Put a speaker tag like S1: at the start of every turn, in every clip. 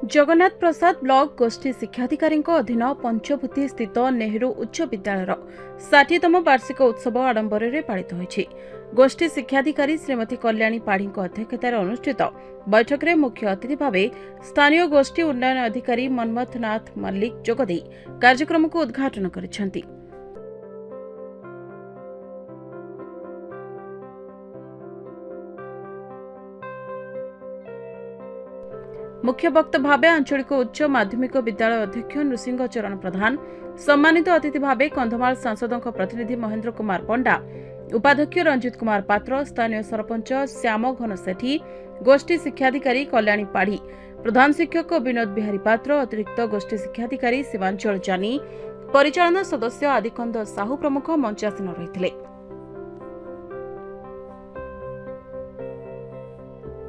S1: जगन्नाथ प्रसाद block गोष्ठी शिक्षाधिकारी अधीन पंचभूति स्थित नेहरू उच्च विद्यालय 60तम वार्षिक उत्सव आडंबर पालित होइछि। गोष्ठी शिक्षाधिकारी श्रीमती कल्याणी पाढ़ी अध्यक्षतार अनुष्ठित बैठक में मुख्य अतिथि भाव स्थानीय गोष्ठी उन्नयन अधिकारी मनमथ नाथ मल्लिक जोगदे कार्यक्रम को उद्घाटन करिसेंति। मुख्य वक्ता भावे आंचलिक उच्च माध्यमिक विद्यालय अध्यक्ष नृसिंह चरण प्रधान, सम्मानित अतिथि भावे कंधमाल सांसदों प्रतिनिधि महेन्द्र कुमार पंडा, उपाध्यक्ष रंजित कुमार पात्र, स्थानीय सरपंच श्याम घन सेठी, गोष्ठी शिक्षाधिकारी कल्याणी पाढ़ी, प्रधान शिक्षक विनोद बिहारी पात्र, अतिरिक्त गोष्ठी शिक्षाधिकारी शिवांचल जानी, परिचालना सदस्य आदिकंद साहू प्रमुख मंचासीन रहिथिले।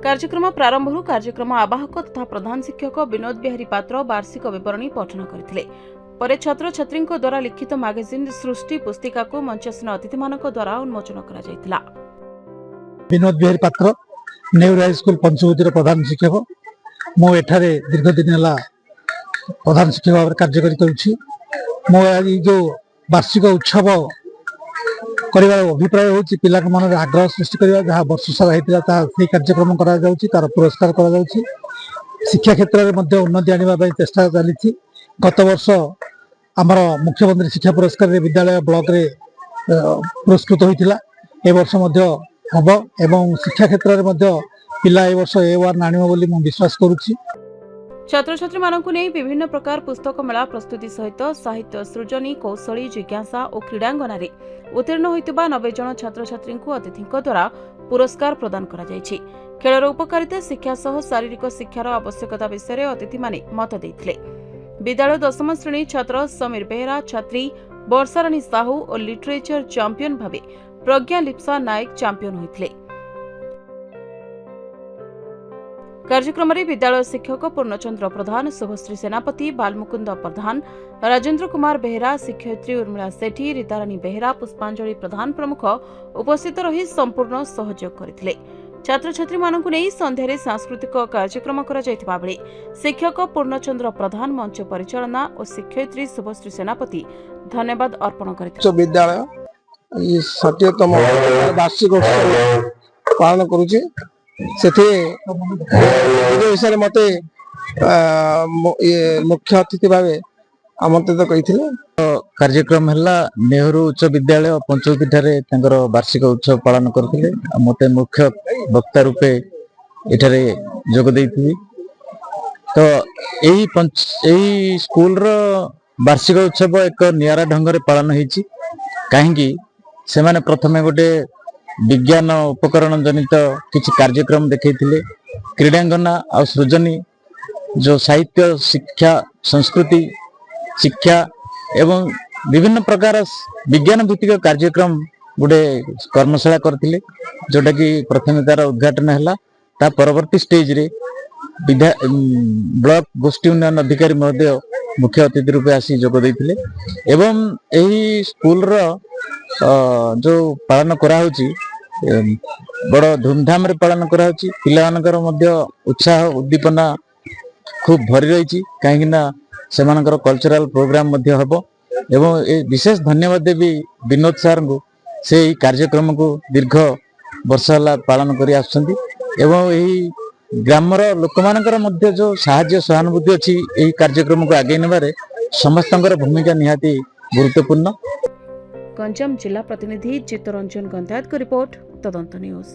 S1: कार्यक्रम प्रारंभ कार्यक्रम आवाहक तथा प्रधान शिक्षक विनोद बिहारी पात्र वार्षिक विवरणी पठन करथिले। परे छात्र छात्री द्वारा लिखित मैगजीन सृष्टि पुस्तिका को मंचासीन अतिथि मानक द्वारा उन्मोचन करा जायतिला।
S2: विनोद बिहारी पात्र नेहरू हाई स्कूल पंचभूतिर प्रधान शिक्षक। मो एठारे दीर्घ दिन हला प्रधान शिक्षक भाव कार्य करि मो जो वार्षिक उत्सव कर अभिप्राय होची पिला मन आग्रह सृष्टि करवा जहाँ वर्ष सारा होता से कार्यक्रम करा जाउची, तार पुरस्कार करा जाउची। शिक्षा क्षेत्र में उन्नति आने चेष्टा चली। गत वर्ष आमर मुख्यमंत्री शिक्षा पुरस्कार विद्यालय ब्लॉक रे पुरस्कृत होता। ए वर्ष हम एवं शिक्षा क्षेत्र में पिला ए वर्ष A1 आनिबो बोली मु विश्वास करुछि।
S1: छात्र छात्री मानकु नै विभिन्न प्रकार पुस्तक मेला प्रस्तुति सहित साहित्य सृजनी कौशली जिज्ञासा और क्रीडांगन रे उत्तीर्ण होइतबा 90 जन छात्र छात्री अतिथि द्वारा पुरस्कार प्रदान करा जायछि। खेलर उपकारिता शिक्षा सह शारीरिक शिक्षार आवश्यकता विषय अतिथि माने मत देथिले। विद्यालय 10म श्रेणी छात्र समीर बेहरा, छात्री वर्षाराणी साहू और लिटरेचर चैंपियन भावे प्रज्ञा लिप्सा नायक चैंपियन होइथिले। कार्यक्रम में विद्यालय शिक्षक पूर्णचंद्र प्रधान, शुभश्री सेनापति, बालमुकुंद प्रधान, राजेंद्र कुमार बेहरा, शिक्षयित्री उर्मिला सेठी, रीताराणी बेहरा, पुष्पांजलि प्रधान प्रमुख उपस्थित रही संपूर्ण सहयोग करथिले। छात्र छात्री मानकु नै संध्यारे सांस्कृतिक कार्यक्रम करा जायतिबा बेले शिक्षक पूर्णचंद्र प्रधान मंच परिचालना और शिक्षयित्री शुभश्री सेनापति धन्यवाद अर्पण करथिले।
S3: विद्यालय 60तम वार्षिक उत्सव पालन करूची। विषय मत मुख्य अतिथि भाव आमंत्रित करथिले।
S4: कार्यक्रम हला नेहरू उच्च विद्यालय पंचवटी ठारे तांकर वार्षिक उत्सव पालन करथिले। मते मुख्य वक्ता रूपे एठारे जोग दैथिबी। तो एही स्कूल रो वार्षिक उत्सव एक नियारा ढंग रे पालन होईची। काहेकि से माने प्रथमे गोटे विज्ञान उपकरण जनित किछि कार्यक्रम देखैथिले। क्रीडांगना और सृजनी जो साहित्य शिक्षा संस्कृति शिक्षा एवं विभिन्न प्रकार विज्ञान भित्तिक कार्यक्रम गोटे कर्मशाला करथिले, जोटा कि प्रथमे तार उद्घाटन हला। ता परवर्ती स्टेज रे ब्लॉक गोष्ठी उन्नयन अधिकारी महोदय मुख्य अतिथि रूपे आसी जोग दैथिले। एवं एही स्कूल रो जो पालन करा होची बड़ धूमधाम रे पालन करा होची। पिला मानकर मध्य उत्साह उद्दीपना खूब भरी रही। कहीं से कल्चरल प्रोग्राम हबो। एवं ए विशेष धन्यवाद देवी विनोद सार को से कार्यक्रम को दीर्घ वर्ष हला पालन करी आछंती। एवं एही ग्रामर लोक मानकर मध्य जो साहाय्य सहानुभूति अछि एही कार्यक्रम को आगे नेबारे समस्तंकर भूमिका निहाती गुरुत्वपूर्ण।
S1: गंजाम जिला प्रतिनिधि चित्तरंजन गंधायत को रिपोर्ट तदंत न्यूज।